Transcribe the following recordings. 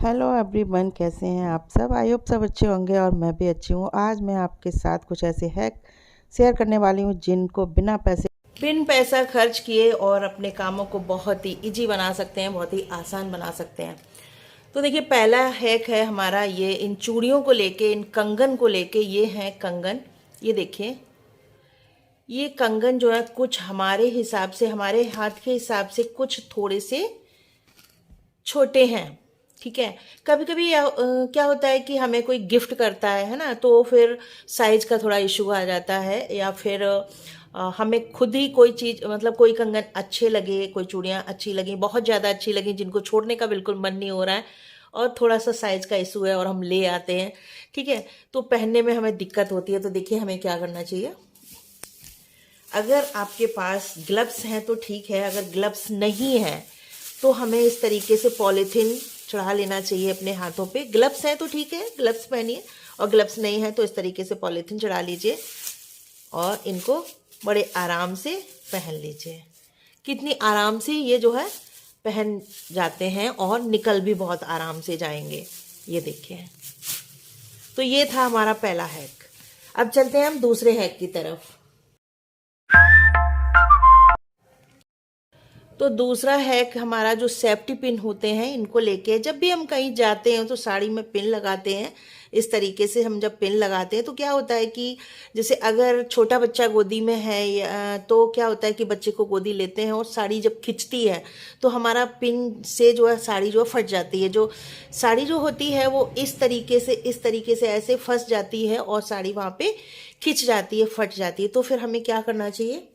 Hello everyone, कैसे हैं आप सब। आई होप सब अच्छे होंगे और मैं भी अच्छी हूँ। आज मैं आपके साथ कुछ ऐसे हैक शेयर करने वाली हूँ जिनको बिन पैसा खर्च किए और अपने कामों को बहुत ही इजी बना सकते हैं, बहुत ही आसान बना सकते हैं। तो देखिए, पहला हैक है हमारा ये इन चूड़ियों को लेके, इन कंगन को लेके। ये है कंगन, ये देखिए। ये कंगन जो है कुछ हमारे हिसाब से, हमारे हाथ के हिसाब से कुछ थोड़े से छोटे हैं, ठीक है। कभी कभी क्या होता है कि हमें कोई गिफ्ट करता है ना, तो फिर साइज का थोड़ा इशू आ जाता है, या फिर हमें खुद ही कोई चीज, मतलब कोई कंगन अच्छे लगे, कोई चूड़ियां अच्छी लगी, बहुत ज्यादा अच्छी लगी, जिनको छोड़ने का बिल्कुल मन नहीं हो रहा है, और थोड़ा सा साइज का इशू है और हम ले आते हैं, ठीक है। तो पहनने में हमें दिक्कत होती है। तो देखिए, हमें क्या करना चाहिए। अगर आपके पास ग्लव्स हैं तो ठीक है, अगर ग्लव्स नहीं है तो हमें इस तरीके से पॉलीथीन चढ़ा लेना चाहिए अपने हाथों पे। ग्लव्स हैं तो ठीक है, ग्लव्स पहनिए, और ग्लव्स नहीं है तो इस तरीके से पॉलीथीन चढ़ा लीजिए और इनको बड़े आराम से पहन लीजिए। कितनी आराम से ये जो है पहन जाते हैं और निकल भी बहुत आराम से जाएंगे, ये देखिए। तो ये था हमारा पहला हैक। अब चलते हैं हम दूसरे हैक की तरफ। तो दूसरा हैक हमारा जो सेफ्टी पिन होते हैं, इनको लेके जब भी हम कहीं जाते हैं तो साड़ी में पिन लगाते हैं। इस तरीके से हम जब पिन लगाते हैं तो क्या होता है कि जैसे अगर छोटा बच्चा गोदी में है, तो क्या होता है कि बच्चे को गोदी लेते हैं और साड़ी जब खिंचती है तो हमारा पिन से जो है साड़ी जो है फट जाती है। जो साड़ी जो होती है वो इस तरीके से ऐसे फंस जाती है और साड़ी वहाँ पे खिंच जाती है, फट जाती है। तो फिर हमें क्या करना चाहिए।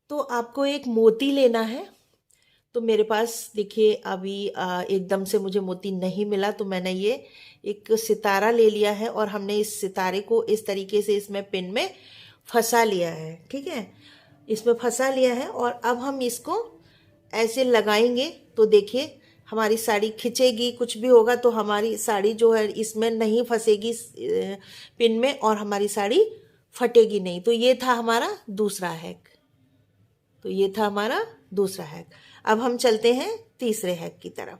तो आपको एक मोती लेना है। तो मेरे पास देखिए अभी एकदम से मुझे मोती नहीं मिला, तो मैंने ये एक सितारा ले लिया है और हमने इस सितारे को इस तरीके से इसमें पिन में फंसा लिया है, ठीक है। इसमें फंसा लिया है और अब हम इसको ऐसे लगाएंगे तो देखिए हमारी साड़ी खिंचेगी, कुछ भी होगा तो हमारी साड़ी जो है इसमें नहीं फंसेगी पिन में, और हमारी साड़ी फटेगी नहीं। तो ये था हमारा दूसरा हैक। तो ये था हमारा दूसरा हैक। अब हम चलते हैं तीसरे हैक की तरफ।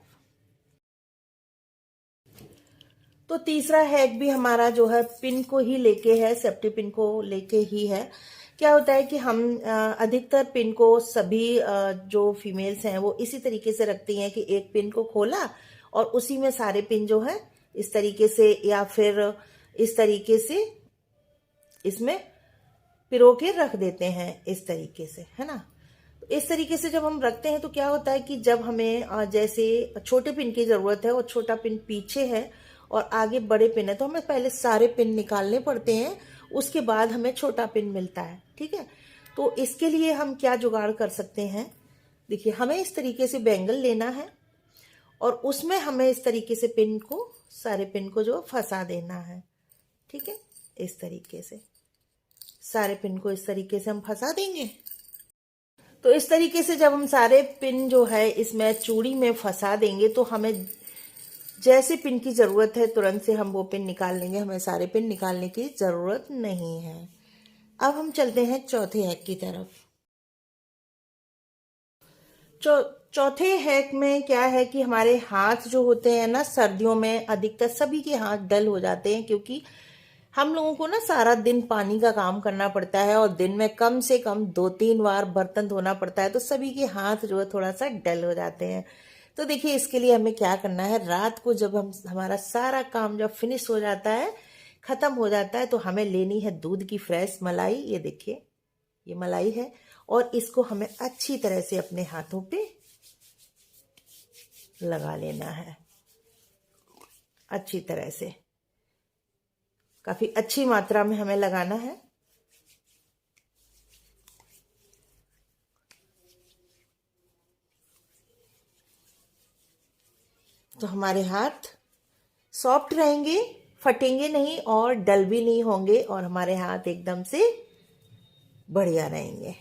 तो तीसरा हैक भी हमारा जो है पिन को ही लेके है, सेफ्टी पिन को लेके ही है। क्या होता है कि हम अधिकतर पिन को सभी जो फीमेल्स हैं वो इसी तरीके से रखती हैं कि एक पिन को खोला और उसी में सारे पिन जो है इस तरीके से, या फिर इस तरीके से इसमें पिरो के रख देते हैं, इस तरीके से, है ना। इस तरीके से जब हम रखते हैं तो क्या होता है कि जब हमें जैसे छोटे पिन की जरूरत है और छोटा पिन पीछे है और आगे बड़े पिन है, तो हमें पहले सारे पिन निकालने पड़ते हैं, उसके बाद हमें छोटा पिन मिलता है, ठीक है। तो इसके लिए हम क्या जुगाड़ कर सकते हैं। देखिए, हमें इस तरीके से बैंगल लेना है और उसमें हमें इस तरीके से पिन को, सारे पिन को जो फंसा देना है, ठीक है। इस तरीके से सारे पिन को इस तरीके से हम फंसा देंगे। तो इस तरीके से जब हम सारे पिन जो है इसमें चूड़ी में फंसा देंगे तो हमें जैसे पिन की जरूरत है तुरंत से हम वो पिन निकाल लेंगे, हमें सारे पिन निकालने की जरूरत नहीं है। अब हम चलते हैं चौथे हैक की तरफ। चौथे हैक में क्या है कि हमारे हाथ जो होते हैं ना, सर्दियों में अधिकतर सभी के हाथ डल हो जाते हैं, क्योंकि हम लोगों को ना सारा दिन पानी का काम करना पड़ता है और दिन में कम से कम 2-3 बार बर्तन धोना पड़ता है, तो सभी के हाथ जो है थोड़ा सा डल हो जाते हैं। तो देखिए, इसके लिए हमें क्या करना है। रात को जब हम, हमारा सारा काम जब फिनिश हो जाता है, खत्म हो जाता है, तो हमें लेनी है दूध की फ्रेश मलाई। ये देखिए, ये मलाई है, और इसको हमें अच्छी तरह से अपने हाथों पे लगा लेना है, अच्छी तरह से, काफी अच्छी मात्रा में हमें लगाना है। तो हमारे हाथ सॉफ्ट रहेंगे, फटेंगे नहीं और डल भी नहीं होंगे, और हमारे हाथ एकदम से बढ़िया रहेंगे।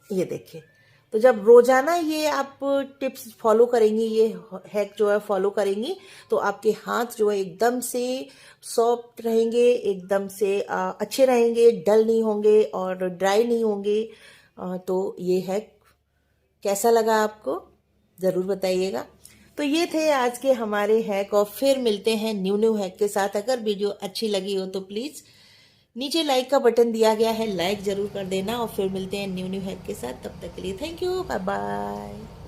ये देखिए, तो जब रोजाना ये आप टिप्स फॉलो करेंगी, ये हैक जो है फॉलो करेंगी, तो आपके हाथ जो है एकदम से सॉफ्ट रहेंगे, एकदम से अच्छे रहेंगे, डल नहीं होंगे और ड्राई नहीं होंगे। तो ये हैक कैसा लगा आपको ज़रूर बताइएगा। तो ये थे आज के हमारे हैक, और फिर मिलते हैं न्यू न्यू हैक के साथ। अगर वीडियो अच्छी लगी हो तो प्लीज़ नीचे लाइक का बटन दिया गया है, लाइक ज़रूर कर देना, और फिर मिलते हैं न्यू न्यू हैक के साथ। तब तक के लिए थैंक यू, बाय बाय।